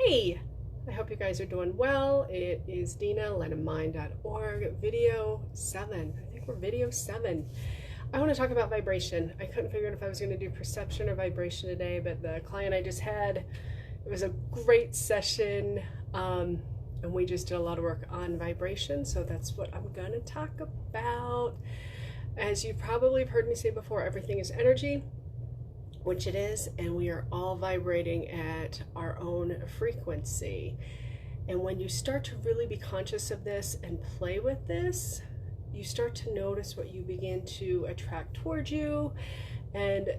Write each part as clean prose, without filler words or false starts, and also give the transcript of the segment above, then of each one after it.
Hey, I hope you guys are doing well. It is Dina, letamind.org, video 7. I think we're video 7. I want to talk about vibration. I couldn't figure out if I was going to do perception or vibration today, but the client I just had, it was a great session, and we just did a lot of work on vibration, so that's what I'm going to talk about. As you probably have heard me say before, everything is energy, which it is, and we are all vibrating at our own frequency. And when you start to really be conscious of this and play with this, you start to notice what you begin to attract towards you, and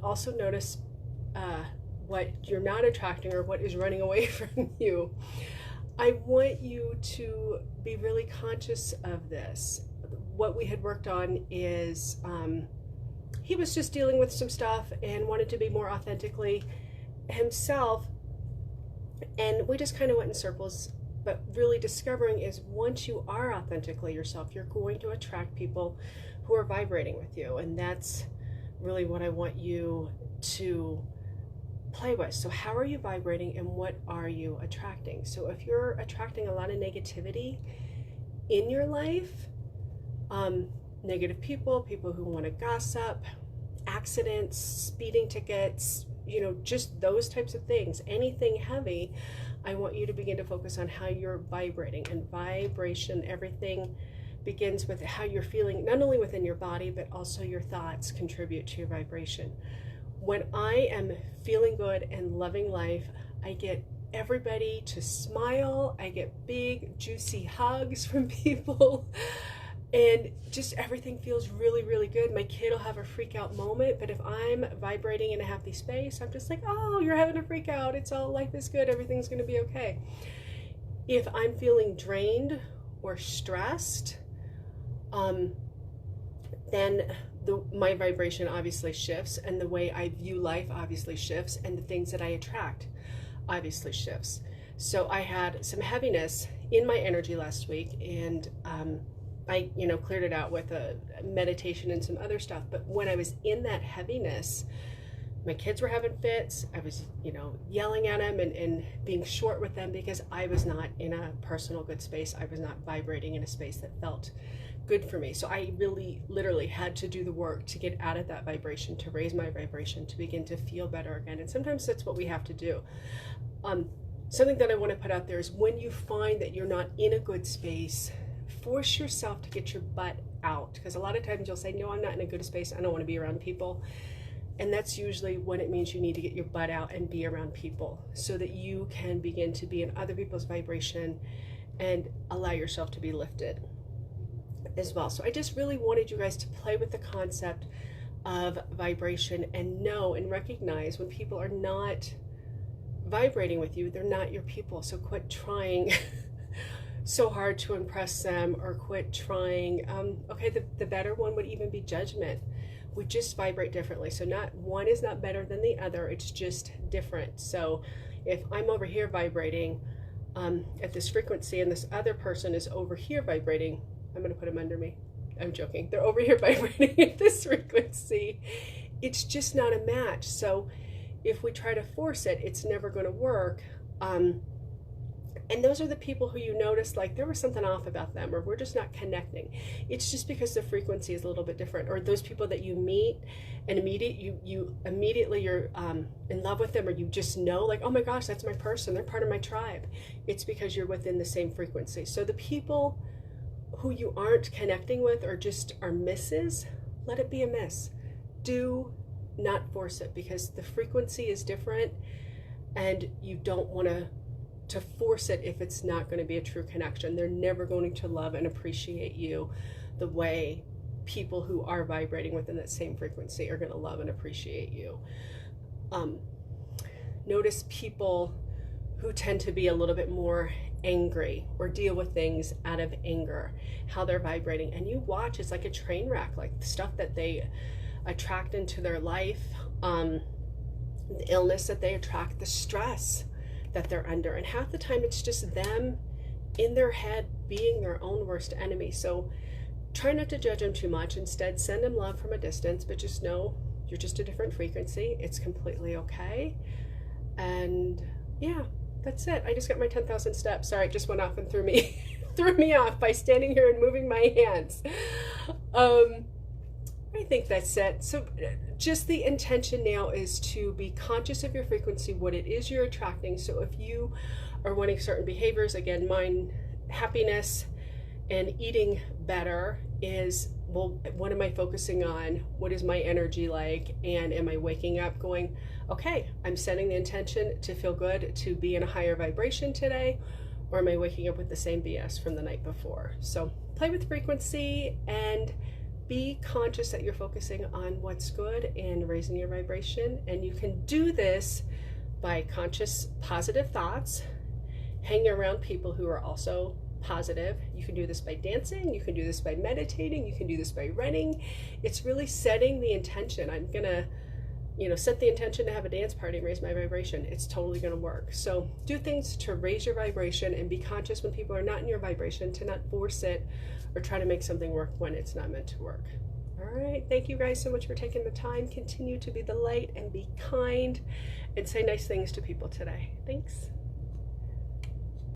also notice what you're not attracting or what is running away from you. I want you to be really conscious of this. What we had worked on is he was just dealing with some stuff and wanted to be more authentically himself, and we just kind of went in circles. But really discovering is, once you are authentically yourself, you're going to attract people who are vibrating with you, and that's really what I want you to play with. So how are you vibrating, and what are you attracting? So if you're attracting a lot of negativity in your life, negative people who want to gossip, accidents, speeding tickets, just those types of things, anything heavy, I want you to begin to focus on how you're vibrating. And vibration, everything begins with how you're feeling, not only within your body, but also your thoughts contribute to your vibration. When I am feeling good and loving life, I get everybody to smile, I get big, juicy hugs from people, and just everything feels really, really good. My kid will have a freak out moment, but if I'm vibrating in a happy space, I'm just like, oh, you're having a freak out. It's all, life is good. Everything's going to be okay. If I'm feeling drained or stressed, then my vibration obviously shifts, and the way I view life obviously shifts, and the things that I attract obviously shifts. So I had some heaviness in my energy last week, and I cleared it out with a meditation and some other stuff. But when I was in that heaviness, my kids were having fits. I was, yelling at them and being short with them because I was not in a personal good space. I was not vibrating in a space that felt good for me. So I really, literally had to do the work to get out of that vibration, to raise my vibration, to begin to feel better again. And sometimes that's what we have to do. Something that I want to put out there is, when you find that you're not in a good space, force yourself to get your butt out, because a lot of times you'll say, no, I'm not in a good space, I don't want to be around people, and that's usually when it means you need to get your butt out and be around people, so that you can begin to be in other people's vibration and allow yourself to be lifted as well. So I just really wanted you guys to play with the concept of vibration and know and recognize when people are not vibrating with you, they're not your people. So quit trying so hard to impress them, or quit trying. Okay, the better one would even be judgment. We just vibrate differently. So not one is not better than the other, it's just different. So if I'm over here vibrating at this frequency, and this other person is over here vibrating, I'm going to put them under me. I'm joking. They're over here vibrating at this frequency. It's just not a match. So if we try to force it, it's never going to work. And those are the people who you notice, like, there was something off about them, or we're just not connecting. It's just because the frequency is a little bit different. Or those people that you meet and you immediately you're in love with them, or you just know, like, oh my gosh, that's my person, they're part of my tribe. It's because you're within the same frequency. So the people who you aren't connecting with, or just are misses, let it be a miss. Do not force it, because the frequency is different, and you don't want to force it if it's not going to be a true connection. They're never going to love and appreciate you the way people who are vibrating within that same frequency are going to love and appreciate you. Notice people who tend to be a little bit more angry or deal with things out of anger, how they're vibrating, and you watch. It's like a train wreck, like the stuff that they attract into their life, the illness that they attract, the stress that they're under, and half the time it's just them in their head being their own worst enemy. So try not to judge them too much. Instead, send them love from a distance, but just know you're just a different frequency. It's completely okay. And yeah, That's it. I just got my 10,000 steps. Sorry, it just went off and threw me threw me off by standing here and moving my hands. I think that's it. So just the intention now is to be conscious of your frequency, what it is you're attracting. So if you are wanting certain behaviors, again, mine, happiness and eating better is, well, what am I focusing on? What is my energy like? And am I waking up going, okay, I'm setting the intention to feel good, to be in a higher vibration today, or am I waking up with the same BS from the night before? So play with frequency and be conscious that you're focusing on what's good and raising your vibration. And you can do this by conscious positive thoughts, hanging around people who are also positive. You can do this by dancing, you can do this by meditating, you can do this by running. It's really setting the intention. I'm gonna, set the intention to have a dance party and raise my vibration. It's totally gonna work. So do things to raise your vibration and be conscious when people are not in your vibration, to not force it or try to make something work when it's not meant to work. All right, thank you guys so much for taking the time. Continue to be the light and be kind and say nice things to people today. Thanks.